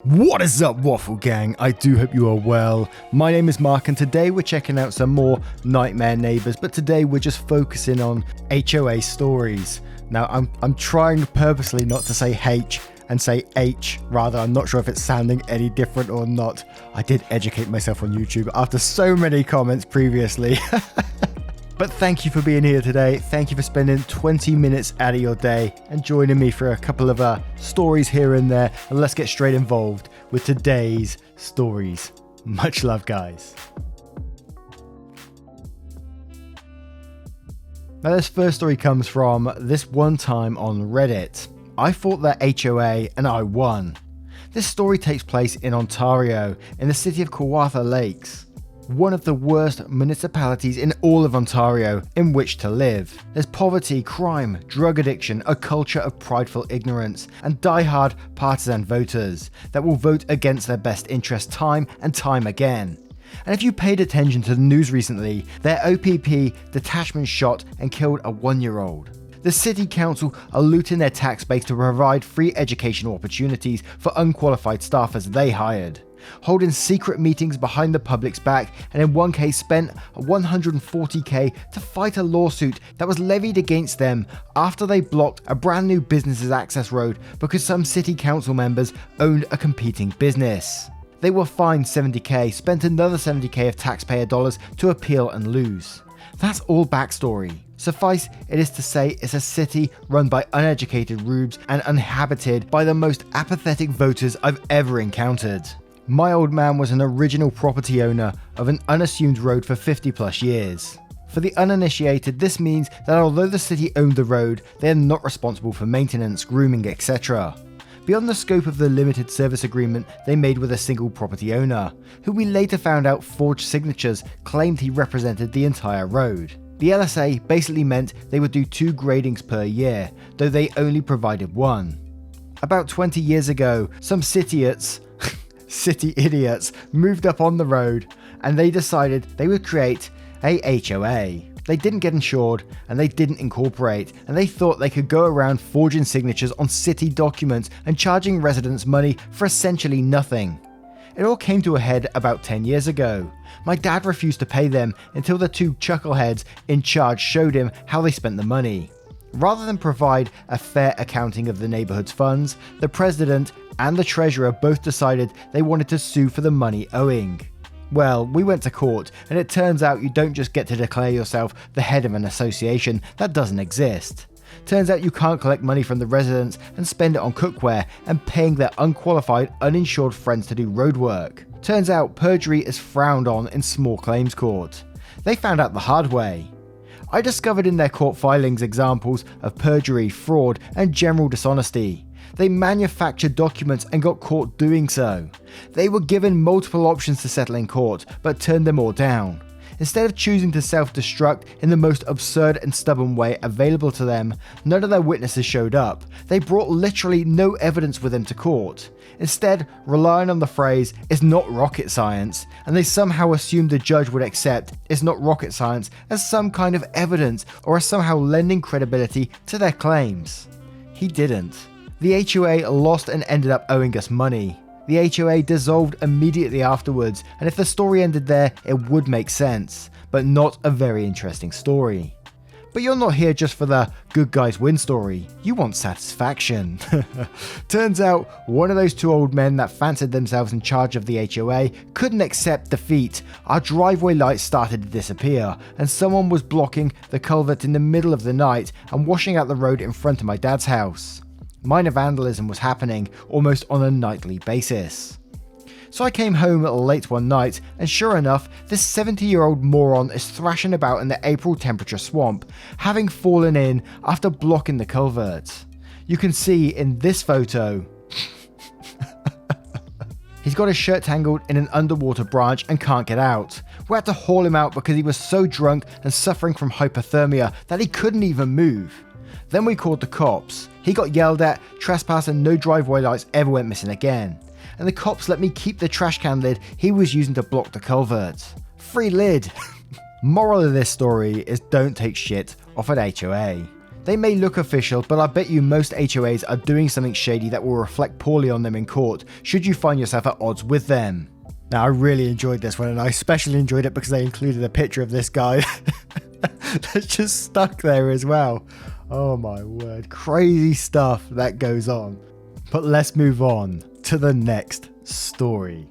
What is up, Waffle Gang? I do hope you are well. My name is Mark and today we're checking out some more nightmare neighbors, but today we're just focusing on HOA stories. Now I'm trying purposely not to say H and say H rather. I'm not sure if it's sounding any different or not. I did educate myself on YouTube after so many comments previously. But thank you for being here today. Thank you for spending 20 minutes out of your day and joining me for a couple of stories here and there. And let's get straight involved with today's stories. Much love, guys. Now, this first story comes from this one time on Reddit. I fought the HOA and I won. This story takes place in Ontario, in the city of Kawartha Lakes. One of the worst municipalities in all of Ontario in which to live. There's poverty, crime, drug addiction, a culture of prideful ignorance, and die-hard partisan voters that will vote against their best interest time and time again. And if you paid attention to the news recently, their OPP detachment shot and killed a 1-year-old. The city council are looting their tax base to provide free educational opportunities for unqualified staff as they hired. Holding secret meetings behind the public's back, and in one case spent $140,000 to fight a lawsuit that was levied against them after they blocked a brand new business's access road because some city council members owned a competing business. They were fined $70,000, spent another $70,000 of taxpayer dollars to appeal and lose. That's all backstory. Suffice it is to say, it's a city run by uneducated rubes and uninhabited by the most apathetic voters I've ever encountered. My old man was an original property owner of an unassumed road for 50 plus years. For the uninitiated, this means that although the city owned the road, they are not responsible for maintenance, grooming, etc. Beyond the scope of the limited service agreement they made with a single property owner, who we later found out forged signatures claimed he represented the entire road. The LSA basically meant they would do 2 gradings per year, though they only provided 1. About 20 years ago, some city idiots moved up on the road and they decided they would create a HOA. They didn't get insured and they didn't incorporate, and they thought they could go around forging signatures on city documents and charging residents money for essentially nothing. It all came to a head about 10 years ago. My dad refused to pay them until the 2 chuckleheads in charge showed him how they spent the money. Rather than provide a fair accounting of the neighborhood's funds, the president and the treasurer both decided they wanted to sue for the money owing. Well, we went to court, and it turns out you don't just get to declare yourself the head of an association that doesn't exist. Turns out you can't collect money from the residents and spend it on cookware and paying their unqualified, uninsured friends to do road work. Turns out perjury is frowned on in small claims court. They found out the hard way. I discovered in their court filings examples of perjury, fraud, and general dishonesty. They manufactured documents and got caught doing so. They were given multiple options to settle in court, but turned them all down. Instead of choosing to self-destruct in the most absurd and stubborn way available to them, none of their witnesses showed up. They brought literally no evidence with them to court. Instead, relying on the phrase, "it's not rocket science," and they somehow assumed the judge would accept "it's not rocket science" as some kind of evidence or as somehow lending credibility to their claims. He didn't. The HOA lost and ended up owing us money. The HOA dissolved immediately afterwards, and if the story ended there, it would make sense, but not a very interesting story. But you're not here just for the good guys win story, you want satisfaction. Turns out, one of those 2 old men that fancied themselves in charge of the HOA couldn't accept defeat. Our driveway lights started to disappear, and someone was blocking the culvert in the middle of the night and washing out the road in front of my dad's house. Minor vandalism was happening almost on a nightly basis. So I came home late one night, and sure enough, this 70-year-old moron is thrashing about in the April temperature swamp, having fallen in after blocking the culvert. You can see in this photo, he's got his shirt tangled in an underwater branch and can't get out. We had to haul him out because he was so drunk and suffering from hypothermia that he couldn't even move. Then we called the cops. He got yelled at, trespassed, and no driveway lights ever went missing again. And the cops let me keep the trash can lid he was using to block the culvert. Free lid. Moral of this story is don't take shit off an HOA. They may look official, but I bet you most HOAs are doing something shady that will reflect poorly on them in court should you find yourself at odds with them. Now, I really enjoyed this one, and I especially enjoyed it because they included a picture of this guy that's just stuck there as well. Oh my word, crazy stuff that goes on. But let's move on to the next story.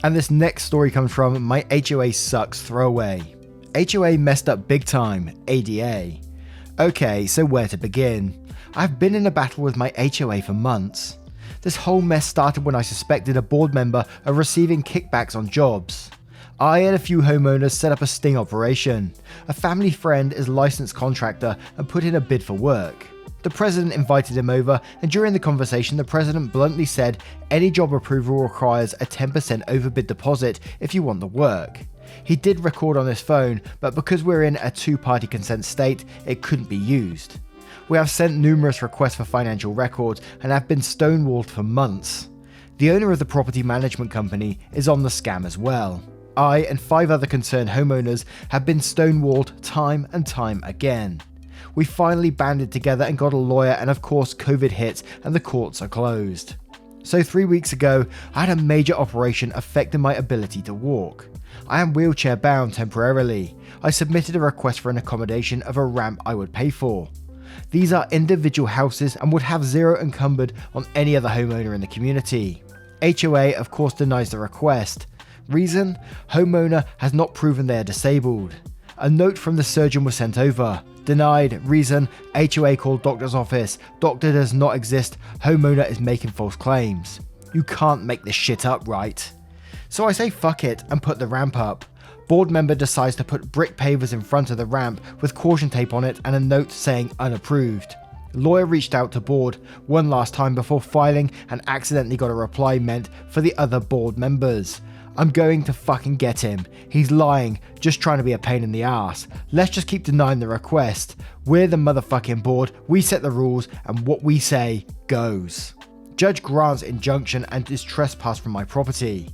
And this next story comes from My HOA Sucks Throwaway. HOA messed up big time, ADA. Okay, so where to begin? I've been in a battle with my HOA for months. This whole mess started when I suspected a board member of receiving kickbacks on jobs. I and a few homeowners set up a sting operation. A family friend is a licensed contractor and put in a bid for work. The president invited him over, and during the conversation the president bluntly said any job approval requires a 10% overbid deposit if you want the work. He did record on his phone, but because we're in a two-party consent state, it couldn't be used. We have sent numerous requests for financial records and have been stonewalled for months. The owner of the property management company is on the scam as well. I and 5 other concerned homeowners have been stonewalled time and time again. We finally banded together and got a lawyer, and of course COVID hits and the courts are closed. So 3 weeks ago, I had a major operation affecting my ability to walk. I am wheelchair bound temporarily. I submitted a request for an accommodation of a ramp I would pay for. These are individual houses and would have zero encumbered on any other homeowner in the community. HOA of course denies the request. Reason? Homeowner has not proven they are disabled. A note from the surgeon was sent over. Denied. Reason? HOA called doctor's office. Doctor does not exist. Homeowner is making false claims. You can't make this shit up, right? So I say fuck it and put the ramp up. Board member decides to put brick pavers in front of the ramp with caution tape on it and a note saying unapproved. Lawyer reached out to board one last time before filing and accidentally got a reply meant for the other board members. I'm going to fucking get him. He's lying, just trying to be a pain in the ass. Let's just keep denying the request. We're the motherfucking board, we set the rules, and what we say goes. Judge grants injunction and is trespassed from my property.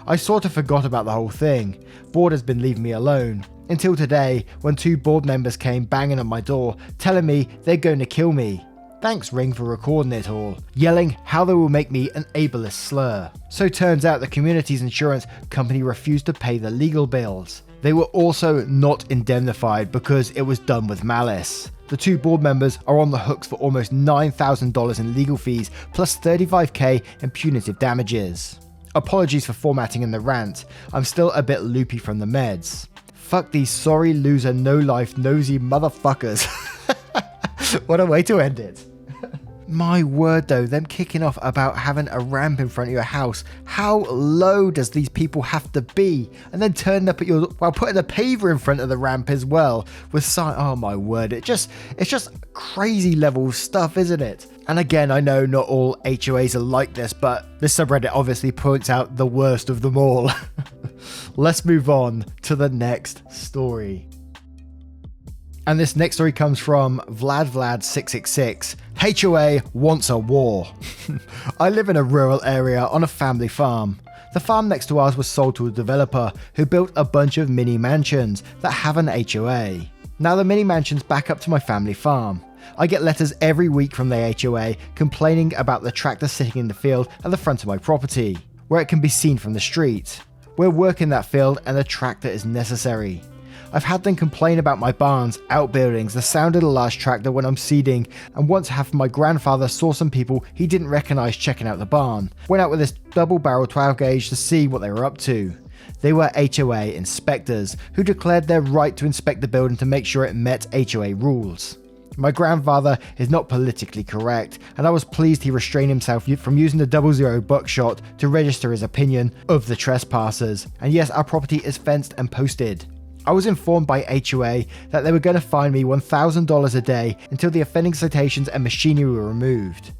I sort of forgot about the whole thing. Board has been leaving me alone. Until today, when 2 board members came banging on my door, telling me they're going to kill me. Thanks Ring for recording it all, yelling how they will make me an ableist slur. So turns out the community's insurance company refused to pay the legal bills. They were also not indemnified because it was done with malice. The 2 board members are on the hooks for almost $9,000 in legal fees plus $35,000 in punitive damages. Apologies for formatting in the rant, I'm still a bit loopy from the meds. Fuck these sorry loser no life nosy motherfuckers. What a way to end it. My word though, them kicking off about having a ramp in front of your house. How low does these people have to be? And then turning up at your, while putting a paver in front of the ramp as well with sign. Oh my word, it's just crazy level stuff, isn't it? And again, I know not all HOAs are like this, but this subreddit obviously points out the worst of them all. Let's move on to the next story. And this next story comes from Vlad666. HOA wants a war. I live in a rural area on a family farm. The farm next to ours was sold to a developer who built a bunch of mini mansions that have an HOA. Now the mini mansions back up to my family farm. I get letters every week from the HOA complaining about the tractor sitting in the field at the front of my property, where it can be seen from the street. We're working that field and the tractor is necessary. I've had them complain about my barns, outbuildings, the sound of the large tractor when I'm seeding, and once my grandfather saw some people he didn't recognise checking out the barn. Went out with this double barrel 12 gauge to see what they were up to. They were HOA inspectors who declared their right to inspect the building to make sure it met HOA rules. My grandfather is not politically correct, and I was pleased he restrained himself from using the 00 buckshot to register his opinion of the trespassers. And yes, our property is fenced and posted. I was informed by HOA that they were going to fine me $1,000 a day until the offending citations and machinery were removed.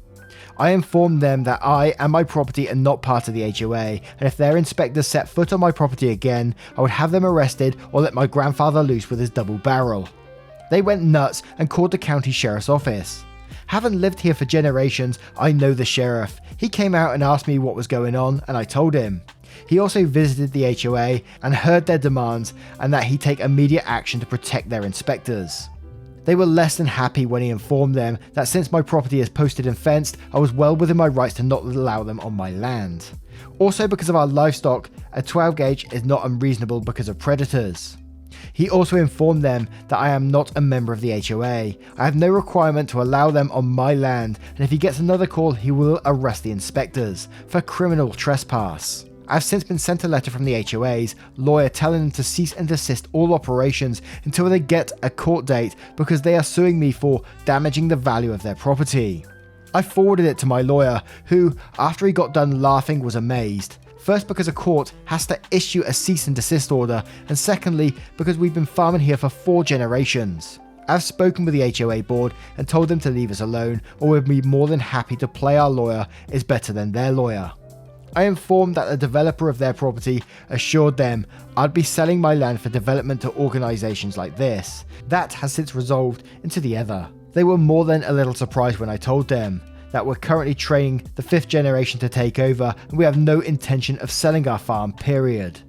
I informed them that I and my property are not part of the HOA, and if their inspectors set foot on my property again, I would have them arrested or let my grandfather loose with his double barrel. They went nuts and called the county sheriff's office. Having lived here for generations, I know the sheriff. He came out and asked me what was going on, and I told him. He also visited the HOA and heard their demands and that he take immediate action to protect their inspectors. They were less than happy when he informed them that since my property is posted and fenced, I was well within my rights to not allow them on my land. Also, because of our livestock, a 12 gauge is not unreasonable because of predators. He also informed them that I am not a member of the HOA. I have no requirement to allow them on my land, and if he gets another call, he will arrest the inspectors for criminal trespass. I have since been sent a letter from the HOA's lawyer telling them to cease and desist all operations until they get a court date because they are suing me for damaging the value of their property. I forwarded it to my lawyer, who, after he got done laughing, was amazed. First, because a court has to issue a cease and desist order, and secondly, because we've been farming here for 4 generations. I've spoken with the HOA board and told them to leave us alone, or we'd be more than happy to play our lawyer is better than their lawyer. I informed that the developer of their property assured them I'd be selling my land for development to organisations like this. That has since resolved into the other. They were more than a little surprised when I told them that we're currently training the 5th generation to take over and we have no intention of selling our farm, period.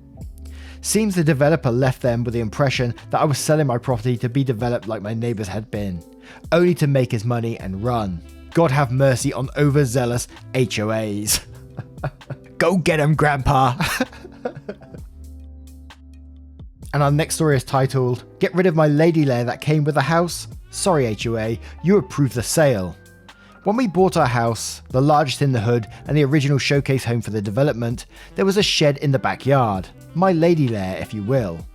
Seems the developer left them with the impression that I was selling my property to be developed like my neighbours had been, only to make his money and run. God have mercy on overzealous HOAs. Go get him, Grandpa! And our next story is titled, Get rid of my lady lair that came with the house? Sorry HOA, you approved the sale. When we bought our house, the largest in the hood and the original showcase home for the development, there was a shed in the backyard. My lady lair, if you will.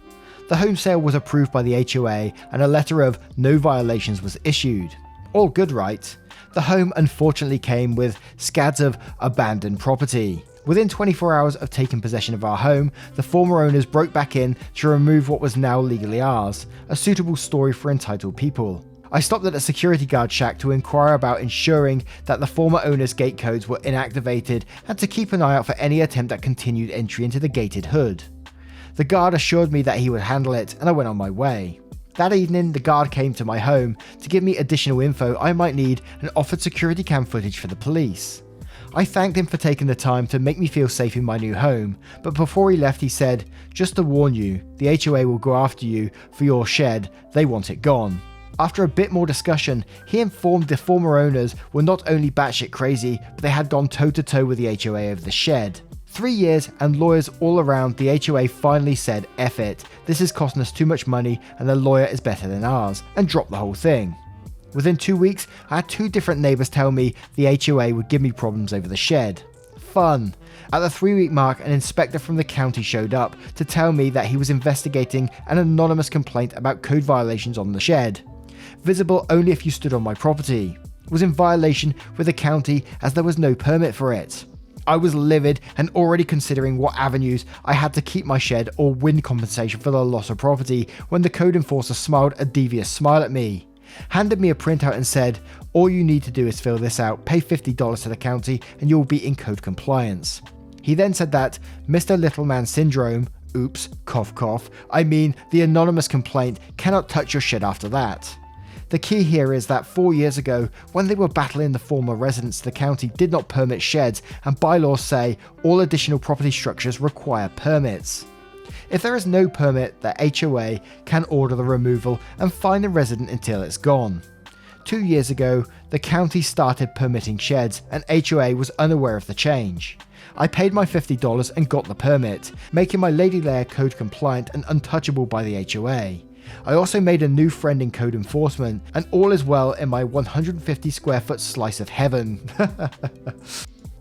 The home sale was approved by the HOA and a letter of no violations was issued. All good, right? The home unfortunately came with scads of abandoned property. Within 24 hours of taking possession of our home, the former owners broke back in to remove what was now legally ours, a suitable story for entitled people. I stopped at a security guard shack to inquire about ensuring that the former owner's gate codes were inactivated and to keep an eye out for any attempt at continued entry into the gated hood. The guard assured me that he would handle it and I went on my way. That evening, the guard came to my home to give me additional info I might need and offered security cam footage for the police. I thanked him for taking the time to make me feel safe in my new home, but before he left he said, just to warn you, the HOA will go after you for your shed, they want it gone. After a bit more discussion, he informed the former owners were not only batshit crazy, but they had gone toe-to-toe with the HOA over the shed. 3 years and lawyers all around, the HOA finally said, F it, this is costing us too much money and the lawyer is better than ours, and dropped the whole thing. Within 2 weeks, I had 2 different neighbours tell me the HOA would give me problems over the shed. Fun. At the 3-week mark, an inspector from the county showed up to tell me that he was investigating an anonymous complaint about code violations on the shed. Visible only if you stood on my property. Was in violation with the county as there was no permit for it. I was livid and already considering what avenues I had to keep my shed or win compensation for the loss of property when the code enforcer smiled a devious smile at me. Handed me a printout and said, all you need to do is fill this out, pay $50 to the county and you'll be in code compliance. He then said that Mr. Little Man Syndrome, oops, cough cough, I mean the anonymous complaint cannot touch your shed after that. The key here is that 4 years ago, when they were battling the former residents, the county did not permit sheds and bylaws say all additional property structures require permits. If there is no permit, the HOA can order the removal and fine the resident until it's gone. 2 years ago, the county started permitting sheds and HOA was unaware of the change. I paid my $50 and got the permit, making my lady lair code compliant and untouchable by the HOA. I also made a new friend in code enforcement, and all is well in my 150 square foot slice of heaven.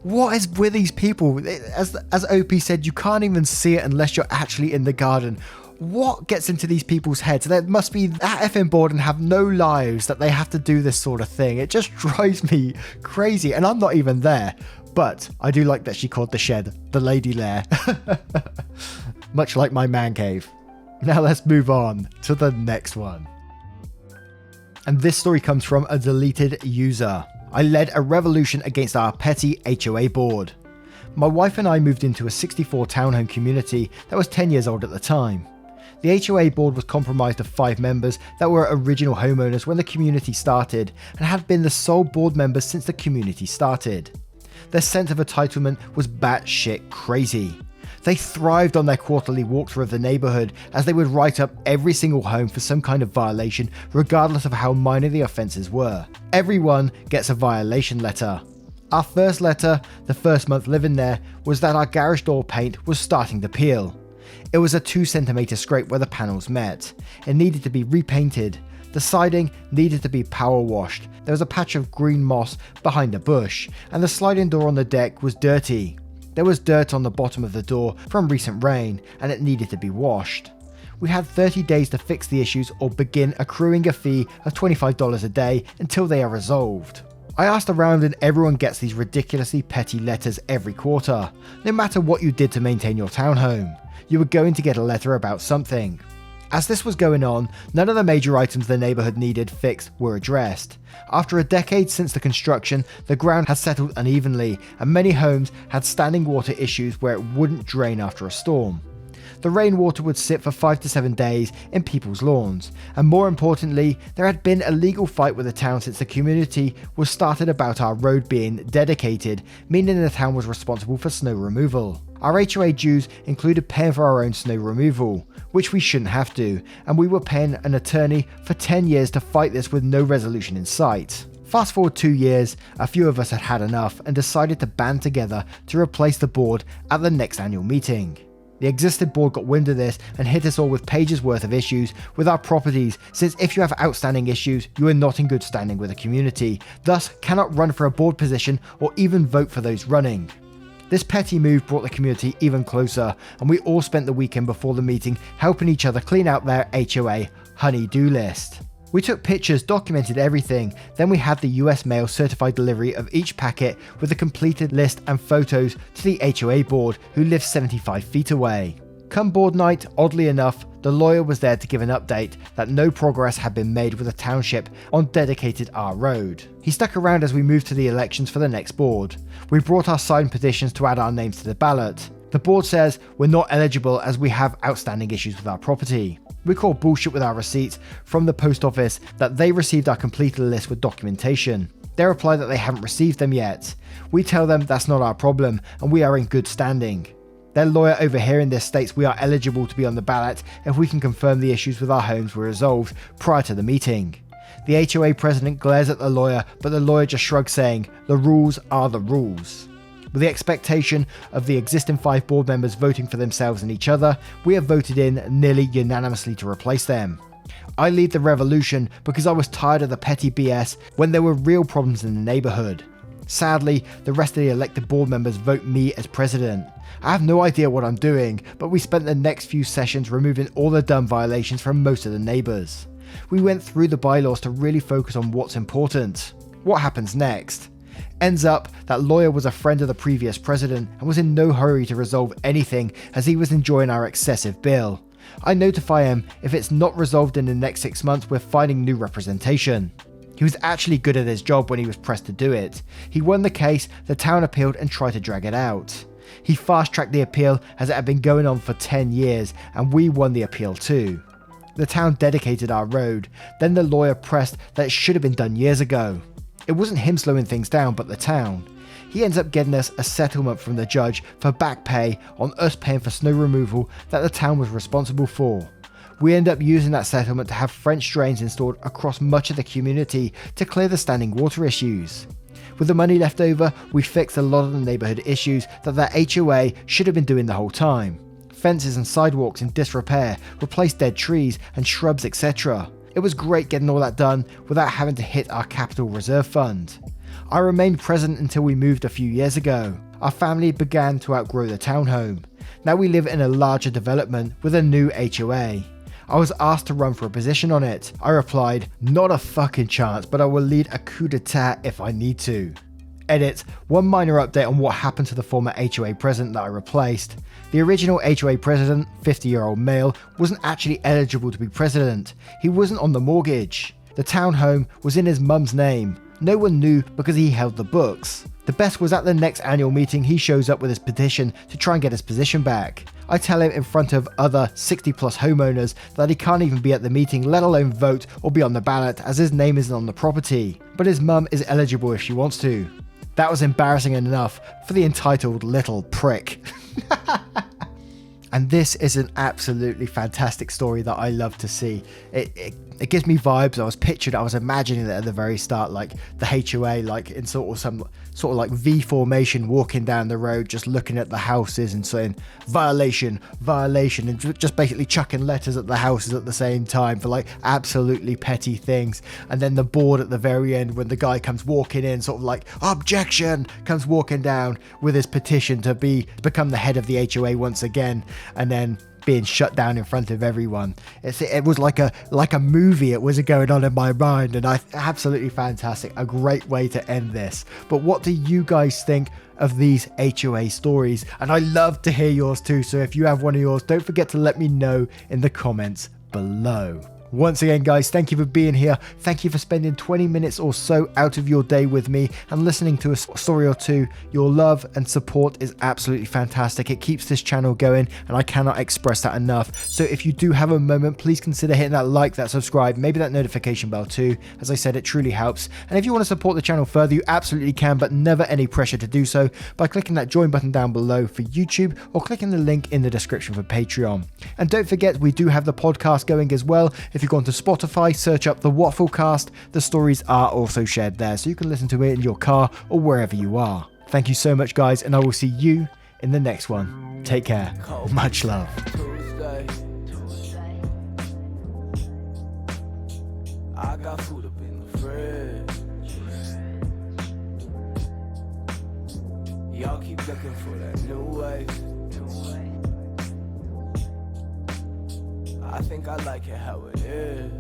What is with these people? As OP said, you can't even see it unless you're actually in the garden. What gets into these people's heads? There must be that effing bored and have no lives that they have to do this sort of thing. It just drives me crazy, and I'm not even there. But I do like that she called the shed the lady lair. Much like my man cave. Now let's move on to the next one. And this story comes from a deleted user. I led a revolution against our petty HOA board. My wife and I moved into a 64 townhome community that was 10 years old at the time. The HOA board was comprised of 5 members that were original homeowners when the community started and had been the sole board members since the community started. Their sense of entitlement was batshit crazy. They thrived on their quarterly walkthrough of the neighborhood, as they would write up every single home for some kind of violation, regardless of how minor the offences were. Everyone gets a violation letter. Our first letter, the first month living there, was that our garage door paint was starting to peel. It was a 2cm scrape where the panels met. It needed to be repainted. The siding needed to be power washed. There was a patch of green moss behind a bush, and the sliding door on the deck was dirty. There was dirt on the bottom of the door from recent rain, and it needed to be washed. We had 30 days to fix the issues or begin accruing a fee of $25 a day until they are resolved. I asked around and everyone gets these ridiculously petty letters every quarter. No matter what you did to maintain your townhome, you were going to get a letter about something. As this was going on, none of the major items the neighbourhood needed fixed were addressed. After a decade since the construction, the ground had settled unevenly, and many homes had standing water issues where it wouldn't drain after a storm. The rainwater would sit for 5 to 7 days in people's lawns, and more importantly, there had been a legal fight with the town since the community was started about our road being dedicated, meaning the town was responsible for snow removal. Our HOA dues included paying for our own snow removal, which we shouldn't have to, and we were paying an attorney for 10 years to fight this with no resolution in sight. Fast forward 2 years, a few of us had had enough and decided to band together to replace the board at the next annual meeting. The existing board got wind of this and hit us all with pages worth of issues with our properties, since if you have outstanding issues, you are not in good standing with the community, thus cannot run for a board position or even vote for those running. This petty move brought the community even closer, and we all spent the weekend before the meeting helping each other clean out their HOA honey-do list. We took pictures, documented everything, then we had the US mail certified delivery of each packet with a completed list and photos to the HOA board, who lived 75 feet away. Come board night, oddly enough, the lawyer was there to give an update that no progress had been made with the township on dedicated R Road. He stuck around as we moved to the elections for the next board. We brought our signed petitions to add our names to the ballot. The board says we're not eligible as we have outstanding issues with our property. We call bullshit with our receipts from the post office that they received our completed list with documentation. They reply that they haven't received them yet. We tell them that's not our problem and we are in good standing. Their lawyer overhearing this states we are eligible to be on the ballot if we can confirm the issues with our homes were resolved prior to the meeting. The HOA president glares at the lawyer, but the lawyer just shrugs, saying, "The rules are the rules." With the expectation of the existing 5 board members voting for themselves and each other, we have voted in nearly unanimously to replace them. I lead the revolution because I was tired of the petty BS when there were real problems in the neighbourhood. Sadly, the rest of the elected board members vote me as president. I have no idea what I'm doing, but we spent the next few sessions removing all the dumb violations from most of the neighbours. We went through the bylaws to really focus on what's important. What happens next? Ends up, that lawyer was a friend of the previous president and was in no hurry to resolve anything as he was enjoying our excessive bill. I notify him if it's not resolved in the next 6 months, we're finding new representation. He was actually good at his job when he was pressed to do it. He won the case, the town appealed and tried to drag it out. He fast-tracked the appeal as it had been going on for 10 years, and we won the appeal too. The town dedicated our road, then the lawyer pressed that it should have been done years ago. It wasn't him slowing things down, but the town. He ends up getting us a settlement from the judge for back pay on us paying for snow removal that the town was responsible for. We end up using that settlement to have French drains installed across much of the community to clear the standing water issues. With the money left over, we fixed a lot of the neighbourhood issues that the HOA should have been doing the whole time. Fences and sidewalks in disrepair, replaced dead trees and shrubs, etc. It was great getting all that done without having to hit our capital reserve fund. I remained present until we moved a few years ago. Our family began to outgrow the townhome. Now we live in a larger development with a new HOA. I was asked to run for a position on it. I replied, "Not a fucking chance, but I will lead a coup d'etat if I need to." Edit, one minor update on what happened to the former HOA president that I replaced. The original HOA president, 50-year-old male, wasn't actually eligible to be president. He wasn't on the mortgage. The townhome was in his mum's name. No one knew because he held the books. The best was at the next annual meeting he shows up with his petition to try and get his position back. I tell him in front of other 60+ homeowners that he can't even be at the meeting, let alone vote or be on the ballot, as his name isn't on the property. But his mum is eligible if she wants to. That was embarrassing enough for the entitled little prick. And this is an absolutely fantastic story that I love to see. It gives me vibes. I was imagining it at the very start, like the HOA, like in sort of like V formation, walking down the road, just looking at the houses and saying violation, and just basically chucking letters at the houses at the same time for like absolutely petty things. And then the board at the very end, when the guy comes walking in, sort of like objection, comes walking down with his petition to become the head of the HOA once again, and then being shut down in front of everyone. It was like a movie. It was going on in my mind, and absolutely fantastic. A great way to end this. But what do you guys think of these HOA stories? And I love to hear yours too. So if you have one of yours, don't forget to let me know in the comments below. Once again, guys, thank you for being here. Thank you for spending 20 minutes or so out of your day with me and listening to a story or two. Your love and support is absolutely fantastic. It keeps this channel going, and I cannot express that enough. So if you do have a moment, please consider hitting that like, that subscribe, maybe that notification bell too. As I said, it truly helps. And if you want to support the channel further, you absolutely can, but never any pressure to do so by clicking that join button down below for YouTube or clicking the link in the description for Patreon. And don't forget, we do have the podcast going as well. If you've gone to Spotify, search up the Wafflecast. The stories are also shared there, so you can listen to it in your car or wherever you are. Thank you so much, guys, and I will see you in the next one. Take care. Much love. I got food up in the fridge. Y'all keep looking for that new way. I think I like it how it is.